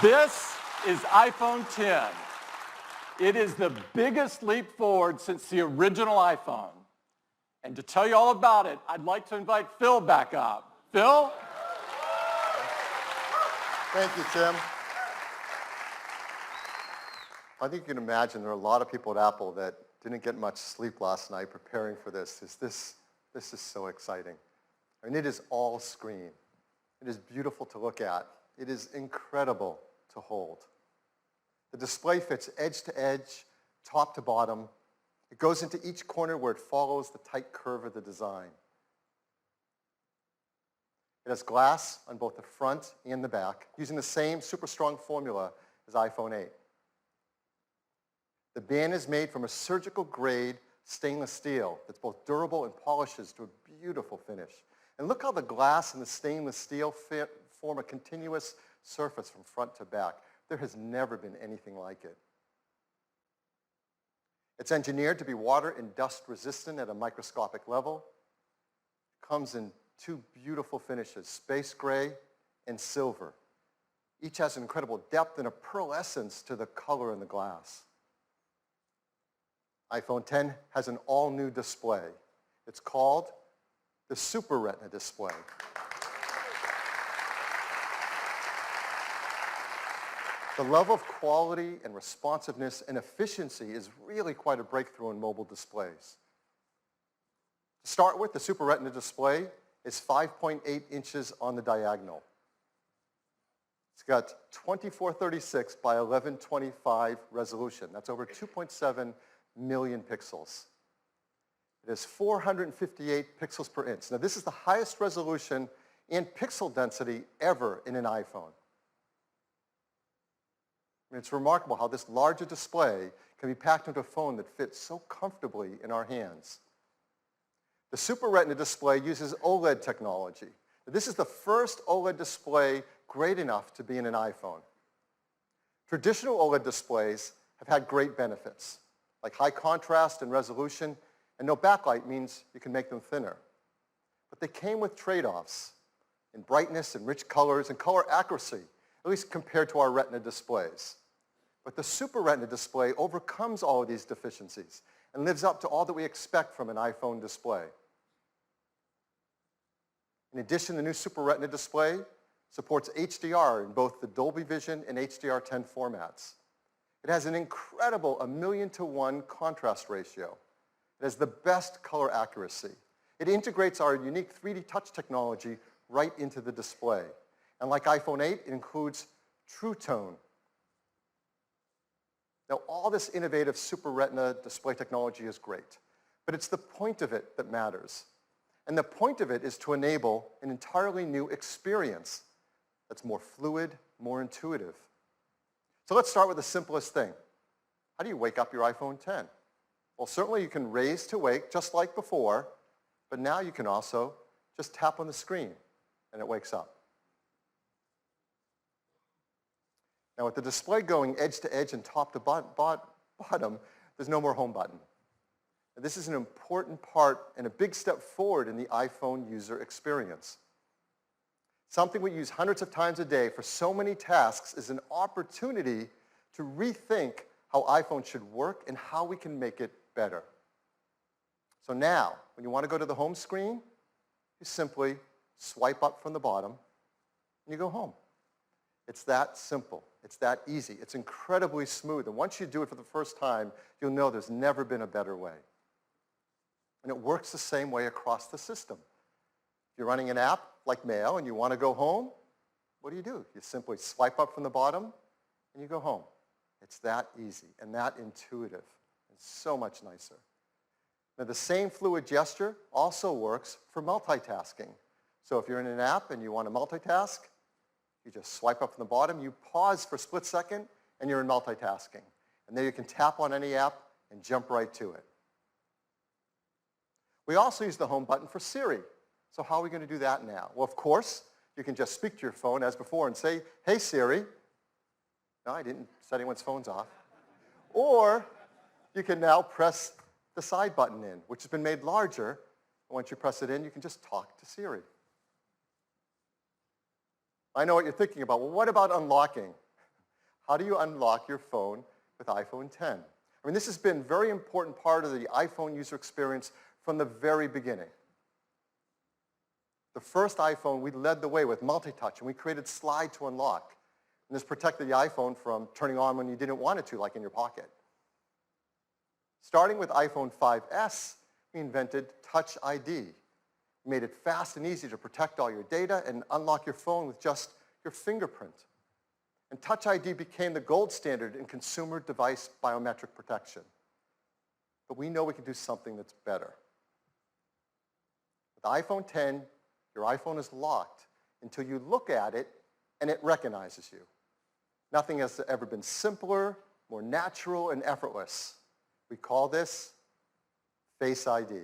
This is iPhone 10. It is the biggest leap forward since the original iPhone. And to tell you all about it, I'd like to invite Phil back up. Phil? Thank you, Tim. I think you can imagine there are a lot of people at Apple that didn't get much sleep last night preparing for this. This is so exciting. I mean, it is all screen. It is beautiful to look at. It is incredible to hold. The display fits edge to edge, top to bottom. It goes into each corner where it follows the tight curve of the design. It has glass on both the front and the back, using the same super strong formula as iPhone 8. The band is made from a surgical grade stainless steel that's both durable and polishes to a beautiful finish. And look how the glass and the stainless steel form a continuous surface from front to back. There has never been anything like it. It's engineered to be water and dust resistant at a microscopic level. It comes in two beautiful finishes, space gray and silver. Each has an incredible depth and a pearlescence to the color in the glass. iPhone 10 has an all-new display. It's called the Super Retina display. The level of quality and responsiveness and efficiency is really quite a breakthrough in mobile displays. To start with, the Super Retina display is 5.8 inches on the diagonal. It's got 2436 by 1125 resolution. That's over 2.7 million pixels. It has 458 pixels per inch. Now, this is the highest resolution and pixel density ever in an iPhone. I mean, it's remarkable how this larger display can be packed into a phone that fits so comfortably in our hands. The Super Retina display uses OLED technology. This is the first OLED display great enough to be in an iPhone. Traditional OLED displays have had great benefits, like high contrast and resolution, and no backlight means you can make them thinner. But they came with trade-offs in brightness and rich colors and color accuracy, at least compared to our Retina displays. But the Super Retina display overcomes all of these deficiencies and lives up to all that we expect from an iPhone display. In addition, the new Super Retina display supports HDR in both the Dolby Vision and HDR10 formats. It has an incredible 1,000,000 to 1 contrast ratio. It has the best color accuracy. It integrates our unique 3D touch technology right into the display. And like iPhone 8, it includes True Tone. Now, all this innovative Super Retina display technology is great, but it's the point of it that matters. And the point of it is to enable an entirely new experience that's more fluid, more intuitive. So let's start with the simplest thing. How do you wake up your iPhone 10? Well, certainly you can raise to wake just like before, but now you can also just tap on the screen and it wakes up. Now, with the display going edge to edge and top to bottom, there's no more home button. And this is an important part and a big step forward in the iPhone user experience. Something we use hundreds of times a day for so many tasks is an opportunity to rethink how iPhone should work and how we can make it better. So now, when you want to go to the home screen, you simply swipe up from the bottom and you go home. It's that simple. It's that easy. It's incredibly smooth. And once you do it for the first time, you'll know there's never been a better way. And it works the same way across the system. If you're running an app like Mail and you want to go home, what do? You simply swipe up from the bottom and you go home. It's that easy and that intuitive. It's so much nicer. Now, the same fluid gesture also works for multitasking. So if you're in an app and you want to multitask, you just swipe up from the bottom, you pause for a split second, and you're in multitasking. And then you can tap on any app and jump right to it. We also use the home button for Siri. So how are we going to do that now? Well, of course, you can just speak to your phone as before and say, "Hey, Siri." No, I didn't set anyone's phones off. Or you can now press the side button in, which has been made larger. Once you press it in, you can just talk to Siri. I know what you're thinking about. Well, what about unlocking? How do you unlock your phone with iPhone 10? I mean, this has been a very important part of the iPhone user experience from the very beginning. The first iPhone, we led the way with multi-touch, and we created slide to unlock. And this protected the iPhone from turning on when you didn't want it to, like in your pocket. Starting with iPhone 5S, we invented Touch ID. We made it fast and easy to protect all your data and unlock your phone with just your fingerprint. And Touch ID became the gold standard in consumer device biometric protection. But we know we can do something that's better. With iPhone 10, your iPhone is locked until you look at it and it recognizes you. Nothing has ever been simpler, more natural, and effortless. We call this Face ID.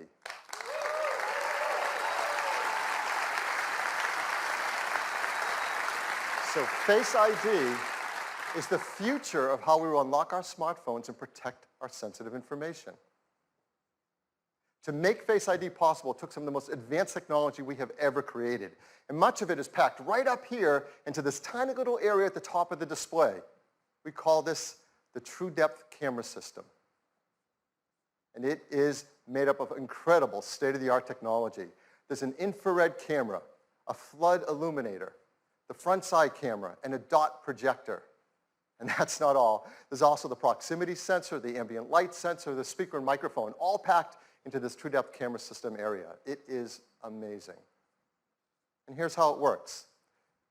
So Face ID is the future of how we will unlock our smartphones and protect our sensitive information. To make Face ID possible, it took some of the most advanced technology we have ever created. And much of it is packed right up here into this tiny little area at the top of the display. We call this the True Depth Camera System. And it is made up of incredible state-of-the-art technology. There's an infrared camera, a flood illuminator, the front side camera, and a dot projector. And that's not all. There's also the proximity sensor, the ambient light sensor, the speaker and microphone, all packed into this True Depth Camera System area. It is amazing. And here's how it works.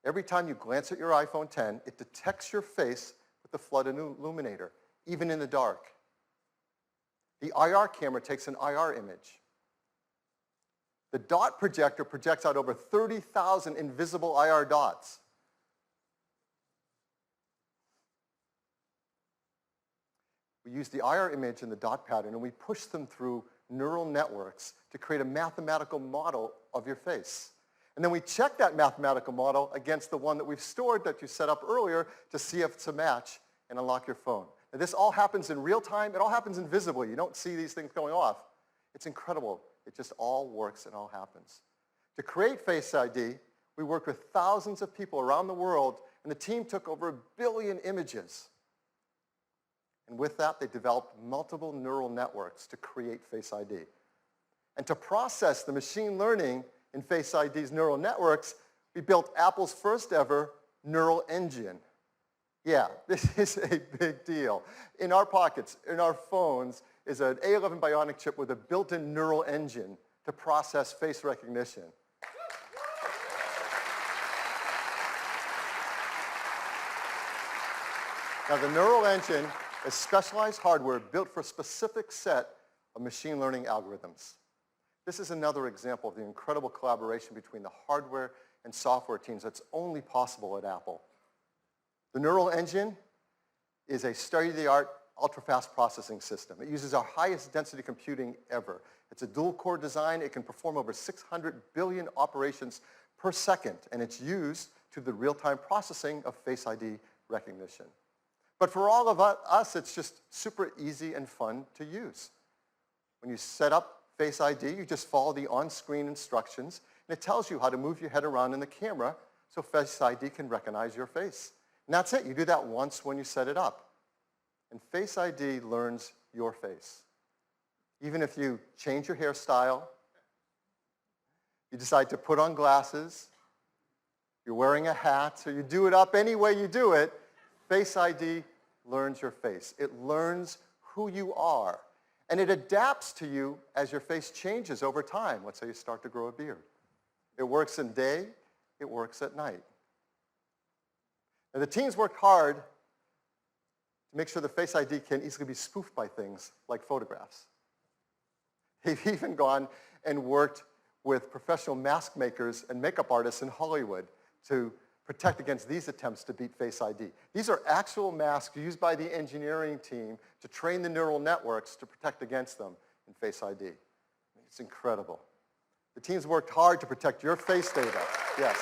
Every time you glance at your iPhone 10, it detects your face with the flood illuminator, even in the dark. The IR camera takes an IR image. The dot projector projects out over 30,000 invisible IR dots. We use the IR image and the dot pattern, and we push them through neural networks to create a mathematical model of your face. And then we check that mathematical model against the one that we've stored that you set up earlier to see if it's a match and unlock your phone. Now, this all happens in real time. It all happens invisibly. You don't see these things going off. It's incredible. It just all works and all happens. To create Face ID, we worked with thousands of people around the world, and the team took over 1 billion images. And with that, they developed multiple neural networks to create Face ID. And to process the machine learning in Face ID's neural networks, we built Apple's first ever neural engine. Yeah, this is a big deal. In our pockets, in our phones, is an A11 Bionic chip with a built-in neural engine to process face recognition. Now, the neural engine is specialized hardware built for a specific set of machine learning algorithms. This is another example of the incredible collaboration between the hardware and software teams that's only possible at Apple. The neural engine is a state-of-the-art ultra-fast processing system. It uses our highest density computing ever. It's a dual-core design. It can perform over 600 billion operations per second, and it's used to the real-time processing of Face ID recognition. But for all of us, it's just super easy and fun to use. When you set up Face ID, you just follow the on-screen instructions, and it tells you how to move your head around in the camera so Face ID can recognize your face. And that's it. You do that once when you set it up. And Face ID learns your face. Even if you change your hairstyle, you decide to put on glasses, you're wearing a hat, or you do it up any way you do it, Face ID learns your face. It learns who you are. And it adapts to you as your face changes over time. Let's say you start to grow a beard. It works in day, it works at night. Now, the teams worked hard to make sure the Face ID can easily be spoofed by things like photographs. They've even gone and worked with professional mask makers and makeup artists in Hollywood to protect against these attempts to beat Face ID. These are actual masks used by the engineering team to train the neural networks to protect against them in Face ID. It's incredible. The teams worked hard to protect your face data. Yes.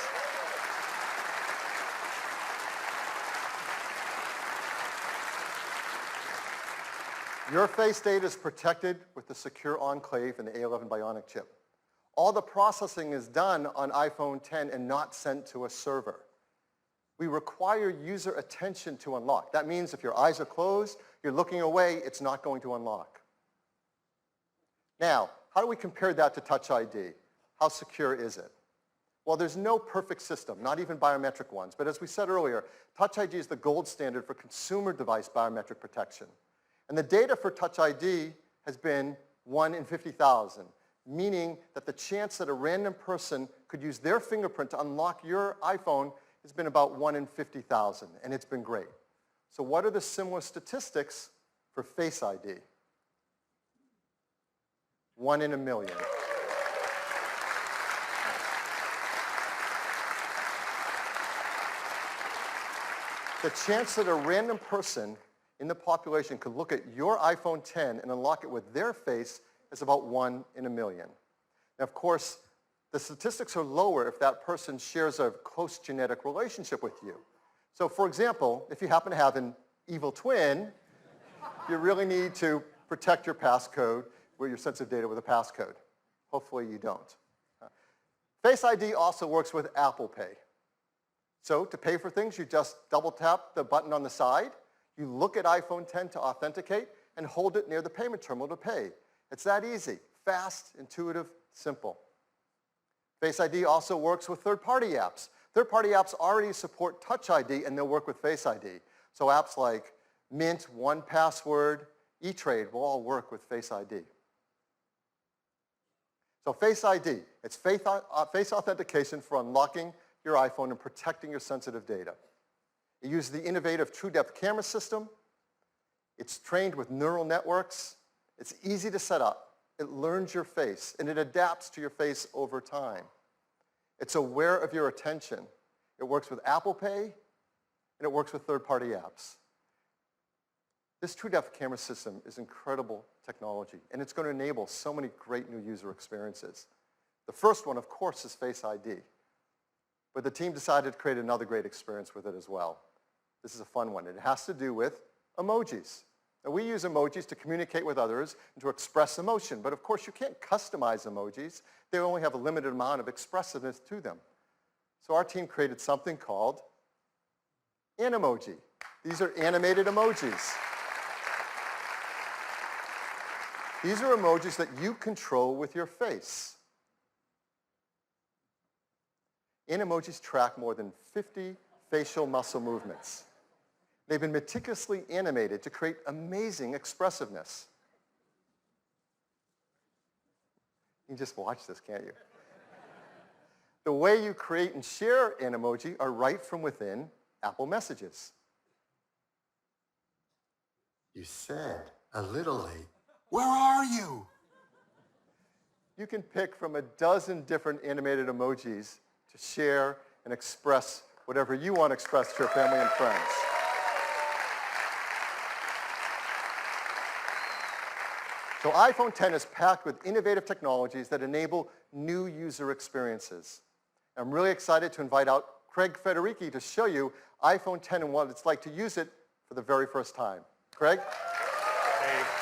Your face data is protected with the secure enclave and the A11 Bionic chip. All the processing is done on iPhone 10 and not sent to a server. We require user attention to unlock. That means if your eyes are closed, you're looking away, it's not going to unlock. Now, how do we compare that to Touch ID? How secure is it? Well, there's no perfect system, not even biometric ones. But as we said earlier, Touch ID is the gold standard for consumer device biometric protection. And the data for Touch ID has been 1 in 50,000, meaning that the chance that a random person could use their fingerprint to unlock your iPhone has been about 1 in 50,000, and it's been great. So what are the similar statistics for Face ID? 1 in a million. The chance that a random person in the population could look at your iPhone 10 and unlock it with their face is about 1 in a million. Now, of course, the statistics are lower if that person shares a close genetic relationship with you. So, for example, if you happen to have an evil twin, you really need to protect your passcode with your sensitive data with a passcode. Hopefully you don't. Face ID also works with Apple Pay. So to pay for things, you just double tap the button on the side, you look at iPhone 10 to authenticate, and hold it near the payment terminal to pay. It's that easy, fast, intuitive, simple. Face ID also works with third-party apps. Third-party apps already support Touch ID, and they'll work with Face ID. So apps like Mint, 1Password, E-Trade will all work with Face ID. So Face ID, it's face authentication for unlocking your iPhone and protecting your sensitive data. It uses the innovative TrueDepth camera system. It's trained with neural networks. It's easy to set up. It learns your face, and it adapts to your face over time. It's aware of your attention. It works with Apple Pay, and it works with third-party apps. This TrueDepth camera system is incredible technology, and it's going to enable so many great new user experiences. The first one, of course, is Face ID. But the team decided to create another great experience with it as well. This is a fun one. It has to do with emojis. Now, we use emojis to communicate with others and to express emotion, but of course you can't customize emojis. They only have a limited amount of expressiveness to them. So our team created something called Animoji. These are animated emojis. These are emojis that you control with your face. Animojis track more than 50 facial muscle movements. They've been meticulously animated to create amazing expressiveness. You can just watch this, can't you? The way you create and share Animoji are right from within Apple Messages. You said a little late. Where are you? You can pick from a dozen different animated emojis to share and express whatever you want to express to your family and friends. So iPhone 10 is packed with innovative technologies that enable new user experiences. I'm really excited to invite out Craig Federici to show you iPhone 10 and what it's like to use it for the very first time. Craig? Hey.